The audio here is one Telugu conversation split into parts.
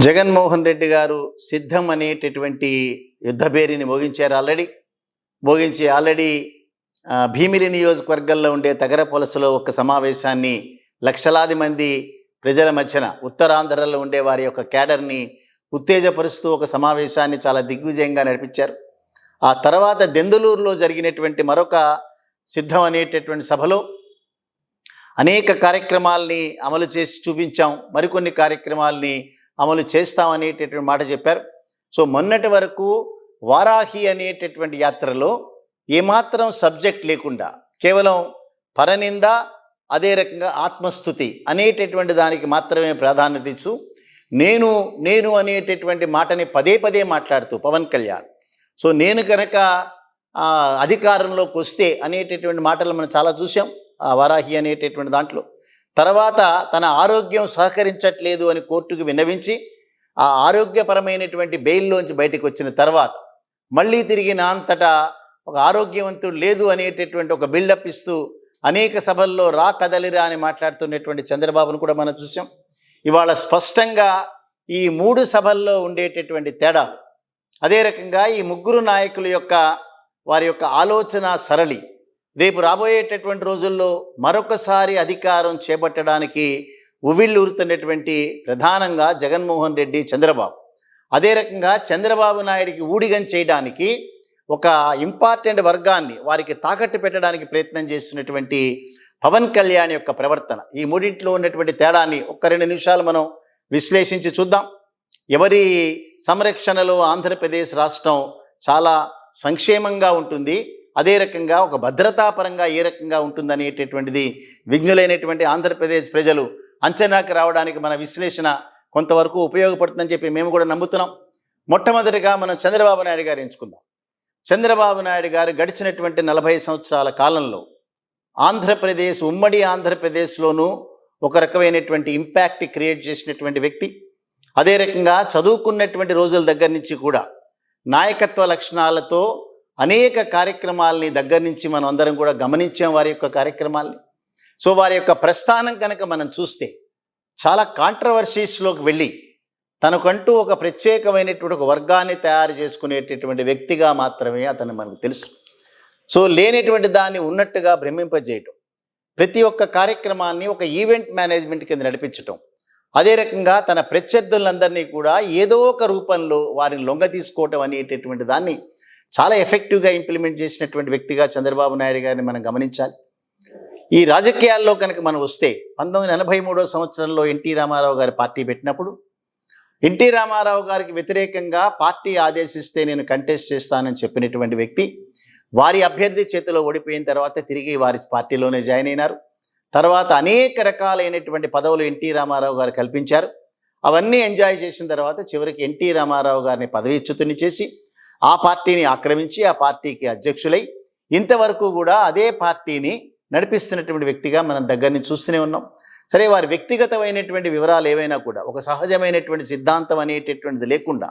జగన్మోహన్ రెడ్డి గారు సిద్ధం అనేటటువంటి యుద్ధభేరిని మోగించి ఆల్రెడీ భీమిలి నియోజకవర్గంలో ఉండే తగరపొలసలో ఒక సమావేశాన్ని లక్షలాది మంది ప్రజల మధ్యన ఉత్తరాంధ్రలో ఉండే వారి యొక్క క్యాడర్ని ఉత్తేజపరుస్తూ ఒక సమావేశాన్ని చాలా దిగ్విజయంగా నడిపించారు. ఆ తర్వాత దెందులూరులో జరిగినటువంటి మరొక సిద్ధం అనేటటువంటి సభలో అనేక కార్యక్రమాల్ని అమలు చేసి చూపించాం, మరికొన్ని కార్యక్రమాల్ని అమలు చేస్తామనేటటువంటి మాట చెప్పారు. సో మొన్నటి వరకు వారాహి అనేటటువంటి యాత్రలో ఏమాత్రం సబ్జెక్ట్ లేకుండా కేవలం పరనింద, అదే రకంగా ఆత్మస్థుతి అనేటటువంటి దానికి మాత్రమే ప్రాధాన్యత ఇచ్చు నేను అనేటటువంటి మాటని పదే పదే మాట్లాడుతూ పవన్ కళ్యాణ్, సో నేను కనుక అధికారంలోకి వస్తే అనేటటువంటి మాటలు మనం చాలా చూసాం ఆ వారాహి అనేటటువంటి దాంట్లో. తర్వాత తన ఆరోగ్యం సహకరించట్లేదు అని కోర్టుకు విన్నవించి ఆ ఆరోగ్యపరమైనటువంటి బెయిల్లోంచి బయటకు వచ్చిన తర్వాత మళ్ళీ తిరిగి నా అంతటా ఒక ఆరోగ్యవంతుడు లేదు అనేటటువంటి ఒక బిల్డప్ ఇస్తూ అనేక సభల్లో రా కదలిరా అని మాట్లాడుతున్నటువంటి చంద్రబాబును కూడా మనం చూసాం. ఇవాళ స్పష్టంగా ఈ 3 సభల్లో ఉండేటటువంటి తేడా, అదే రకంగా ఈ ముగ్గురు నాయకుల యొక్క వారి యొక్క ఆలోచన సరళి రేపు రాబోయేటటువంటి రోజుల్లో మరొకసారి అధికారం చేపట్టడానికి ఉవ్విళ్ళూరుతున్నటువంటి ప్రధానంగా జగన్మోహన్ రెడ్డి, చంద్రబాబు. అదే రకంగా చంద్రబాబు నాయుడికి ఊడిగం చేయడానికి ఒక ఇంపార్టెంట్ వర్గాన్ని వారికి తాకట్టు పెట్టడానికి ప్రయత్నం చేస్తున్నటువంటి పవన్ కళ్యాణ్ యొక్క ప్రవర్తన, ఈ మూడింట్లో ఉన్నటువంటి తేడాన్ని ఒక్క 2 నిమిషాలు మనం విశ్లేషించి చూద్దాం. ఎవరి సంరక్షణలో ఆంధ్రప్రదేశ్ రాష్ట్రం చాలా సంక్షేమంగా ఉంటుంది, అదే రకంగా ఒక భద్రతాపరంగా ఏ రకంగా ఉంటుందనేటటువంటిది విజ్ఞులైనటువంటి ఆంధ్రప్రదేశ్ ప్రజలు అంచనాకి రావడానికి మన విశ్లేషణ కొంతవరకు ఉపయోగపడుతుందని చెప్పి మేము కూడా నమ్ముతున్నాం. మొట్టమొదటిగా మనం చంద్రబాబు నాయుడు గారు ఎంచుకుందాం. చంద్రబాబు నాయుడు గారు గడిచినటువంటి 40 సంవత్సరాల కాలంలో ఆంధ్రప్రదేశ్, ఉమ్మడి ఆంధ్రప్రదేశ్లోనూ ఒక రకమైనటువంటి ఇంపాక్ట్ క్రియేట్ చేసినటువంటి వ్యక్తి. అదే రకంగా చదువుకున్నటువంటి రోజుల దగ్గర నుంచి కూడా నాయకత్వ లక్షణాలతో అనేక కార్యక్రమాలని దగ్గర నుంచి మనం అందరం కూడా గమనించాం వారి యొక్క కార్యక్రమాల్ని. సో వారి యొక్క ప్రస్థానం కనుక మనం చూస్తే చాలా కాంట్రవర్సీస్లోకి వెళ్ళి తనకంటూ ఒక ప్రత్యేకమైనటువంటి ఒక వర్గాన్ని తయారు చేసుకునేటటువంటి వ్యక్తిగా మాత్రమే అతను మనకు తెలుసు. సో లేనటువంటి దాన్ని ఉన్నట్టుగా భ్రమింపజేయటం, ప్రతి ఒక్క కార్యక్రమాన్ని ఒక ఈవెంట్ మేనేజ్మెంట్ కింద నడిపించటం, అదే రకంగా తన ప్రత్యర్థులందరినీ కూడా ఏదో ఒక రూపంలో వారిని లొంగ తీసుకోవటం అనేటటువంటి దాన్ని చాలా ఎఫెక్టివ్గా ఇంప్లిమెంట్ చేసినటువంటి వ్యక్తిగా చంద్రబాబు నాయుడు గారిని మనం గమనించాలి. ఈ రాజకీయాల్లో కనుక మనం వస్తే 1983వ సంవత్సరంలో ఎన్టీ రామారావు గారి పార్టీ పెట్టినప్పుడు ఎన్టీ రామారావు గారికి వ్యతిరేకంగా పార్టీ ఆదేశిస్తే నేను కంటెస్ట్ చేస్తానని చెప్పినటువంటి వ్యక్తి వారి అభ్యర్థి చేతిలో ఓడిపోయిన తర్వాత తిరిగి వారి పార్టీలోనే జాయిన్ అయినారు. తర్వాత అనేక రకాలైనటువంటి పదవులు ఎన్టీ రామారావు గారు కల్పించారు. అవన్నీ ఎంజాయ్ చేసిన తర్వాత చివరికి ఎన్టీ రామారావు గారిని పదవీచ్యుతుని చేసి ఆ పార్టీని ఆక్రమించి ఆ పార్టీకి అధ్యక్షులై ఇంతవరకు కూడా అదే పార్టీని నడిపిస్తున్నటువంటి వ్యక్తిగా మనం దగ్గర నుంచి చూస్తూనే ఉన్నాం. సరే, వారి వ్యక్తిగతమైనటువంటి వివరాలు ఏవైనా కూడా ఒక సహజమైనటువంటి సిద్ధాంతం అనేటటువంటిది లేకుండా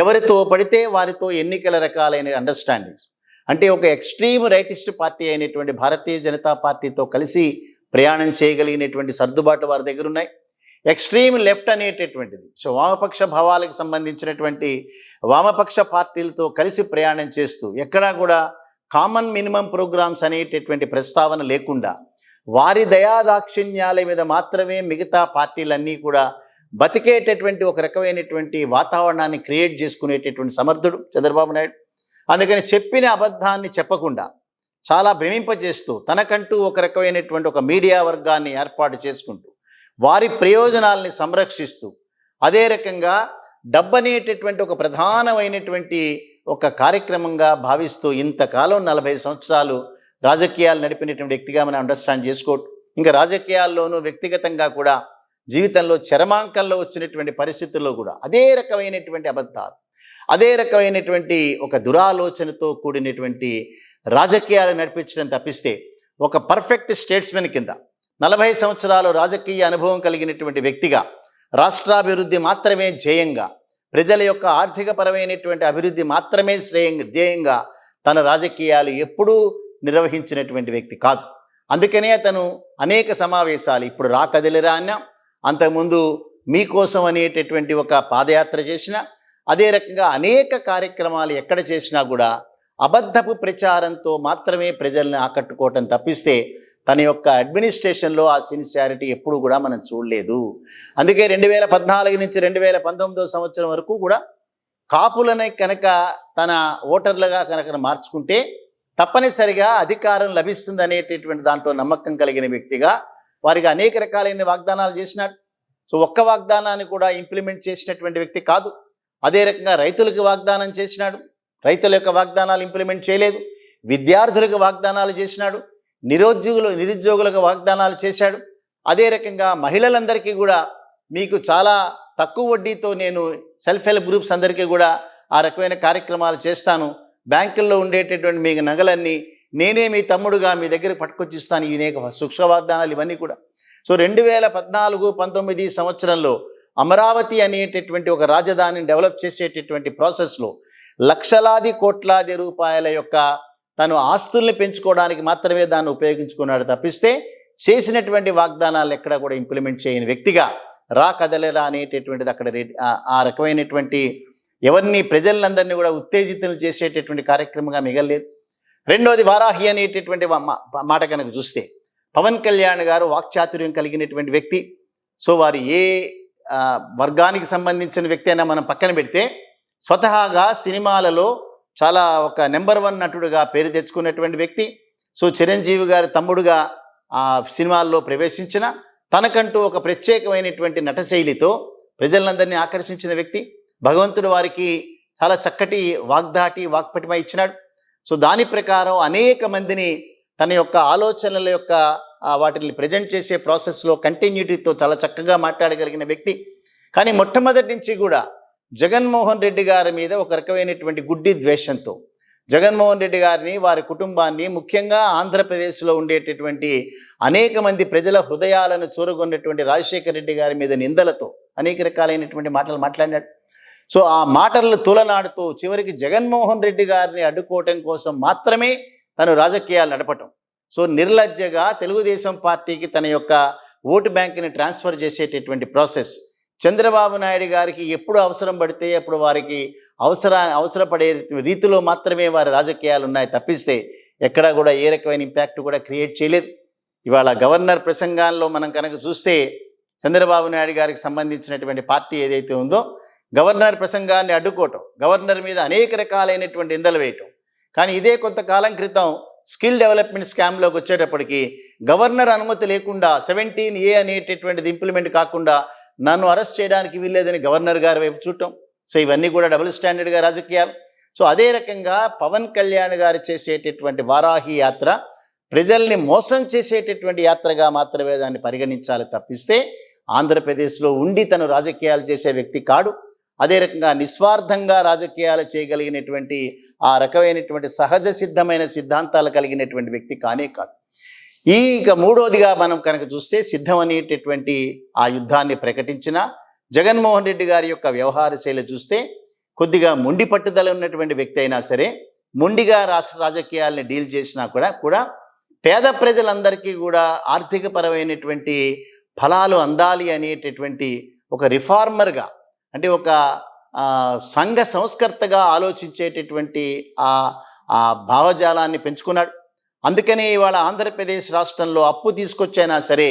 ఎవరితో పడితే వారితో ఎన్నికల రకాలైన అండర్స్టాండింగ్స్, అంటే ఒక ఎక్స్ట్రీమ్ రైటిస్ట్ పార్టీ అయినటువంటి భారతీయ జనతా పార్టీతో కలిసి ప్రయాణం చేయగలిగినటువంటి సర్దుబాటు వారి దగ్గర ఉన్నాయి. ఎక్స్ట్రీమ్ లెఫ్ట్ అనేటటువంటిది, సో వామపక్ష భావాలకు సంబంధించినటువంటి వామపక్ష పార్టీలతో కలిసి ప్రయాణం చేస్తూ ఎక్కడా కూడా కామన్ మినిమం ప్రోగ్రామ్స్ అనేటటువంటి ప్రస్తావన లేకుండా వారి దయాదాక్షిణ్యాల మీద మాత్రమే మిగతా పార్టీలన్నీ కూడా బతికేటటువంటి ఒక రకమైనటువంటి వాతావరణాన్ని క్రియేట్ చేసుకునేటటువంటి సమర్థుడు చంద్రబాబు నాయుడు. అందుకని చెప్పిన అబద్ధాన్ని చెప్పకుండా చాలా భ్రమింపజేస్తూ తనకంటూ ఒక రకమైనటువంటి ఒక మీడియా వర్గాన్ని ఏర్పాటు చేసుకుంటూ వారి ప్రయోజనాల్ని సంరక్షిస్తూ అదే రకంగా డబ్బు అనేటటువంటి ఒక ప్రధానమైనటువంటి ఒక కార్యక్రమంగా భావిస్తూ ఇంతకాలం 40 సంవత్సరాలు రాజకీయాలు నడిపినటువంటి వ్యక్తిగా మనం అండర్స్టాండ్ చేసుకోవటం, ఇంకా రాజకీయాల్లోనూ వ్యక్తిగతంగా కూడా జీవితంలో చరమాంకంలో వచ్చినటువంటి పరిస్థితుల్లో కూడా అదే రకమైనటువంటి అబద్ధాలు, అదే రకమైనటువంటి ఒక దురాలోచనతో కూడినటువంటి రాజకీయాలు నడిపించడం తప్పిస్తే ఒక పర్ఫెక్ట్ స్టేట్స్మెన్ కింద 40 సంవత్సరాలు రాజకీయ అనుభవం కలిగినటువంటి వ్యక్తిగా రాష్ట్రాభివృద్ధి మాత్రమే ధ్యేయంగా, ప్రజల యొక్క ఆర్థికపరమైనటువంటి అభివృద్ధి మాత్రమే ధ్యేయంగా తన రాజకీయాలు ఎప్పుడూ నిర్వహించినటువంటి వ్యక్తి కాదు. అందుకనే అతను అనేక సమావేశాలు, ఇప్పుడు రా కదిలిరా అన్నా, అంతకుముందు మీకోసం అనేటటువంటి ఒక పాదయాత్ర చేసిన, అదే రకంగా అనేక కార్యక్రమాలు ఎక్కడ చేసినా కూడా అబద్ధపు ప్రచారంతో మాత్రమే ప్రజల్ని ఆకట్టుకోవటం తప్పిస్తే తన యొక్క అడ్మినిస్ట్రేషన్లో ఆ సిన్సియారిటీ ఎప్పుడు కూడా మనం చూడలేదు. అందుకే 2014 నుంచి 2019 సంవత్సరం వరకు కూడా కాపులని కనుక తన ఓటర్లుగా కనుక మార్చుకుంటే తప్పనిసరిగా అధికారం లభిస్తుంది అనేటటువంటి దాంట్లో నమ్మకం కలిగిన వ్యక్తిగా వారికి అనేక రకాలైన వాగ్దానాలు చేసినాడు. సో ఒక్క వాగ్దానాన్ని కూడా ఇంప్లిమెంట్ చేసినటువంటి వ్యక్తి కాదు. అదే రకంగా రైతులకు వాగ్దానం చేసినాడు, రైతుల యొక్క వాగ్దానాలు ఇంప్లిమెంట్ చేయలేదు. విద్యార్థులకు వాగ్దానాలు చేసినాడు, నిరుద్యోగులకు వాగ్దానాలు చేశాడు. అదే రకంగా మహిళలందరికీ కూడా మీకు చాలా తక్కువ వడ్డీతో నేను సెల్ఫ్ హెల్ప్ గ్రూప్స్ అందరికీ కూడా ఆ రకమైన కార్యక్రమాలు చేస్తాను, బ్యాంకుల్లో ఉండేటటువంటి మీ నగలన్నీ నేనే మీ తమ్ముడుగా మీ దగ్గర పట్టుకొచ్చిస్తాను, ఈ అనేక సూక్ష్మ వాగ్దానాలు ఇవన్నీ కూడా. సో 2014-19 సంవత్సరంలో అమరావతి అనేటటువంటి ఒక రాజధానిని డెవలప్ చేసేటటువంటి ప్రాసెస్లో లక్షలాది కోట్లాది రూపాయల యొక్క తను ఆస్తుల్ని పెంచుకోవడానికి మాత్రమే దాన్ని ఉపయోగించుకున్నాడు తప్పిస్తే చేసినటువంటి వాగ్దానాలు ఎక్కడ కూడా ఇంప్లిమెంట్ చేయని వ్యక్తిగా రా కదలరా అనేటటువంటిది అక్కడ ఆ రకమైనటువంటి ఎవరిని ప్రజలందరినీ కూడా ఉత్తేజితులు చేసేటటువంటి కార్యక్రమంగా మిగలలేదు. రెండోది వారాహి అనేటటువంటి మాట కనుక చూస్తే పవన్ కళ్యాణ్ గారు వాక్చాతుర్యం కలిగినటువంటి వ్యక్తి. సో వారు ఏ వర్గానికి సంబంధించిన వ్యక్తి అయినా మనం పక్కన పెడితే స్వతహాగా సినిమాలలో చాలా ఒక నెంబర్ 1 నటుడుగా పేరు తెచ్చుకున్నటువంటి వ్యక్తి. సో చిరంజీవి గారి తమ్ముడుగా ఆ సినిమాల్లో ప్రవేశించిన తనకంటూ ఒక ప్రత్యేకమైనటువంటి నటశైలితో ప్రజలందరినీ ఆకర్షించిన వ్యక్తి. భగవంతుడు వారికి చాలా చక్కటి వాక్పటిమ ఇచ్చినాడు. సో దాని ప్రకారం అనేక మందిని తన యొక్క ఆలోచనల యొక్క వాటిని ప్రజెంట్ చేసే ప్రాసెస్లో కంటిన్యూటీతో చాలా చక్కగా మాట్లాడగలిగిన వ్యక్తి. కానీ మొట్టమొదటి నుంచి కూడా జగన్మోహన్ రెడ్డి గారి మీద ఒక రకమైనటువంటి గుడ్డి ద్వేషంతో జగన్మోహన్ రెడ్డి గారిని, వారి కుటుంబాన్ని, ముఖ్యంగా ఆంధ్రప్రదేశ్లో ఉండేటటువంటి అనేక మంది ప్రజల హృదయాలను చూరగొన్నటువంటి రాజశేఖర రెడ్డి గారి మీద నిందలతో అనేక రకాలైనటువంటి మాటలు మాట్లాడినాడు. సో ఆ మాటలను తూలనాడుతూ చివరికి జగన్మోహన్ రెడ్డి గారిని అడ్డుకోవటం కోసం మాత్రమే తను రాజకీయాలు నడపటం. సో నిర్లజ్జగా తెలుగుదేశం పార్టీకి తన యొక్క ఓటు బ్యాంకుని ట్రాన్స్ఫర్ చేసేటటువంటి ప్రాసెస్. చంద్రబాబు నాయుడు గారికి ఎప్పుడు అవసరం పడితే అప్పుడు వారికి అవసరపడే రీతిలో మాత్రమే వారి రాజకీయాలు ఉన్నాయి తప్పిస్తే ఎక్కడా కూడా ఏ రకమైన ఇంపాక్ట్ కూడా క్రియేట్ చేయలేదు. ఇవాళ గవర్నర్ ప్రసంగాల్లో మనం కనుక చూస్తే చంద్రబాబు నాయుడు గారికి సంబంధించినటువంటి పార్టీ ఏదైతే ఉందో గవర్నర్ ప్రసంగాన్ని అడ్డుకోవటం, గవర్నర్ మీద అనేక రకాలైనటువంటి నిందలు వేయటం. కానీ ఇదే కొంతకాలం క్రితం స్కిల్ డెవలప్మెంట్ స్కామ్లోకి వచ్చేటప్పటికి గవర్నర్ అనుమతి లేకుండా 17A అనేటటువంటిది ఇంప్లిమెంట్ కాకుండా నన్ను అరెస్ట్ చేయడానికి వీల్లేదని గవర్నర్ గారి వైపు చూడటం. సో ఇవన్నీ కూడా డబుల్ స్టాండర్డ్గా రాజకీయాలు. సో అదే రకంగా పవన్ కళ్యాణ్ గారు చేసేటటువంటి వారాహి యాత్ర ప్రజల్ని మోసం చేసేటటువంటి యాత్రగా మాత్రమే దాన్ని పరిగణించాలి తప్పిస్తే ఆంధ్రప్రదేశ్లో ఉండి తను రాజకీయాలు చేసే వ్యక్తి కాడు. అదే రకంగా నిస్వార్థంగా రాజకీయాలు చేయగలిగినటువంటి ఆ రకమైనటువంటి సహజ సిద్ధమైన సిద్ధాంతాలు కలిగినటువంటి వ్యక్తి కానే కాదు. ఇక మూడోదిగా మనం కనుక చూస్తే సిద్ధం అనేటటువంటి ఆ యుద్ధాన్ని ప్రకటించిన జగన్మోహన్ రెడ్డి గారి యొక్క వ్యవహార శైలి చూస్తే కొద్దిగా మొండి పట్టుదల ఉన్నటువంటి వ్యక్తి అయినా సరే మొండిగా రాజకీయాల్ని డీల్ చేసినా కూడా పేద ప్రజలందరికీ కూడా ఆర్థికపరమైనటువంటి ఫలాలు అందాలి అనేటటువంటి ఒక రిఫార్మర్గా, అంటే ఒక సంఘ సంస్కర్తగా ఆలోచించేటటువంటి ఆ భావజాలాన్ని పెంచుకున్నాడు. అందుకని ఇవాళ ఆంధ్రప్రదేశ్ రాష్ట్రంలో అప్పు తీసుకొచ్చైనా సరే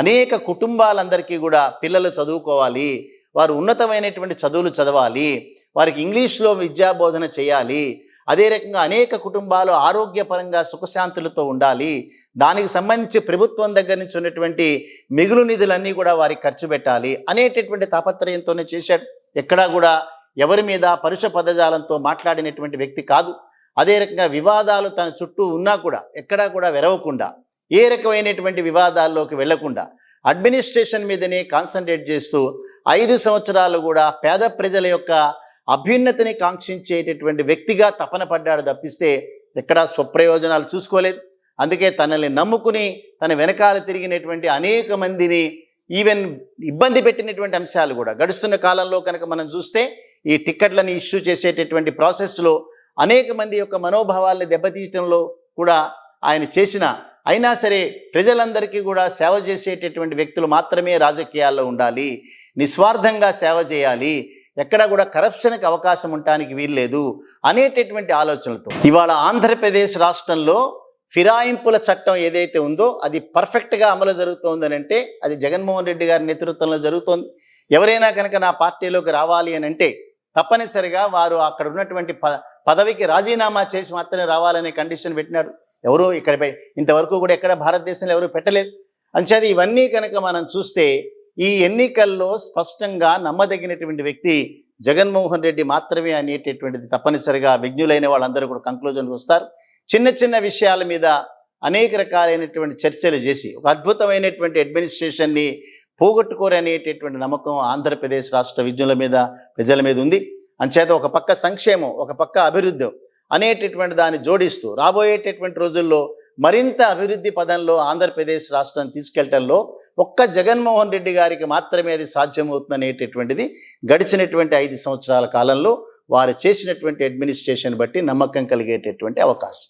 అనేక కుటుంబాలందరికీ కూడా పిల్లలు చదువుకోవాలి, వారు ఉన్నతమైనటువంటి చదువులు చదవాలి, వారికి ఇంగ్లీష్లో విద్యాబోధన చేయాలి, అదే రకంగా అనేక కుటుంబాలు ఆరోగ్యపరంగా సుఖశాంతులతో ఉండాలి, దానికి సంబంధించి ప్రభుత్వం దగ్గర నుంచి ఉన్నటువంటి మిగులు నిధులన్నీ కూడా వారికి ఖర్చు పెట్టాలి అనేటటువంటి తాపత్రయంతోనే చేశాడు. ఎక్కడా కూడా ఎవరి మీద పరుష పదజాలంతో మాట్లాడినటువంటి వ్యక్తి కాదు. అదే రకంగా వివాదాలు తన చుట్టూ ఉన్నా కూడా ఎక్కడా కూడా వెరవకుండా, ఏ రకమైనటువంటి వివాదాల్లోకి వెళ్లకుండా అడ్మినిస్ట్రేషన్ మీదనే కాన్సన్ట్రేట్ చేస్తూ 5 సంవత్సరాలు కూడా పేద ప్రజల యొక్క అభ్యున్నతిని కాంక్షించేటటువంటి వ్యక్తిగా తపన పడ్డాడు తప్పిస్తే ఎక్కడా స్వప్రయోజనాలు చూసుకోలేదు. అందుకే తనని నమ్ముకుని తన వెనకాల తిరిగినటువంటి అనేక మందిని ఈవెన్ ఇబ్బంది పెట్టినటువంటి అంశాలు కూడా గడుస్తున్న కాలంలో కనుక మనం చూస్తే ఈ టిక్కెట్లని ఇష్యూ చేసేటటువంటి ప్రాసెస్లో అనేక మంది యొక్క మనోభావాల్ని దెబ్బతీయటంలో కూడా ఆయన చేసిన అయినా సరే ప్రజలందరికీ కూడా సేవ చేసేటటువంటి వ్యక్తులు మాత్రమే రాజకీయాల్లో ఉండాలి, నిస్వార్థంగా సేవ చేయాలి, ఎక్కడ కూడా కరప్షన్కి అవకాశం ఉండటానికి వీల్లేదు అనేటటువంటి ఆలోచనలతో ఇవాళ ఆంధ్రప్రదేశ్ రాష్ట్రంలో ఫిరాయింపుల చట్టం ఏదైతే ఉందో అది పర్ఫెక్ట్గా అమలు జరుగుతోందని అంటే అది జగన్మోహన్ రెడ్డి గారి నేతృత్వంలో జరుగుతోంది. ఎవరైనా కనుక నా పార్టీలోకి రావాలి అని అంటే తప్పనిసరిగా వారు అక్కడ ఉన్నటువంటి పదవికి రాజీనామా చేసి మాత్రమే రావాలనే కండిషన్ పెట్టినారు. ఎవరు ఇక్కడ ఇంతవరకు కూడా ఎక్కడ భారతదేశంలో ఎవరు పెట్టలేదు. అంచేత ఇవన్నీ కనుక మనం చూస్తే ఈ ఎన్నికల్లో స్పష్టంగా నమ్మదగినటువంటి వ్యక్తి జగన్మోహన్ రెడ్డి మాత్రమే అనేటటువంటిది తప్పనిసరిగా విజ్ఞులైన వాళ్ళందరూ కూడా కంక్లూజన్కి వస్తారు. చిన్న చిన్న విషయాల మీద అనేక రకాలైనటువంటి చర్చలు చేసి ఒక అద్భుతమైనటువంటి అడ్మినిస్ట్రేషన్ని పోగొట్టుకోరనేటటువంటి నమ్మకం ఆంధ్రప్రదేశ్ రాష్ట్ర విజ్ఞుల మీద, ప్రజల మీద ఉంది. అంచేత ఒక పక్క సంక్షేమం, ఒక పక్క అభివృద్ధి అనేటటువంటి దాన్ని జోడిస్తూ రాబోయేటటువంటి రోజుల్లో మరింత అభివృద్ధి పదంలో ఆంధ్రప్రదేశ్ రాష్ట్రాన్ని తీసుకెళ్లడంలో ఒక్క జగన్మోహన్ రెడ్డి గారికి మాత్రమే అది సాధ్యమవుతుందనేటటువంటిది గడిచినటువంటి 5 సంవత్సరాల కాలంలో వారు చేసినటువంటి అడ్మినిస్ట్రేషన్ బట్టి నమ్మకం కలిగేటటువంటి అవకాశం.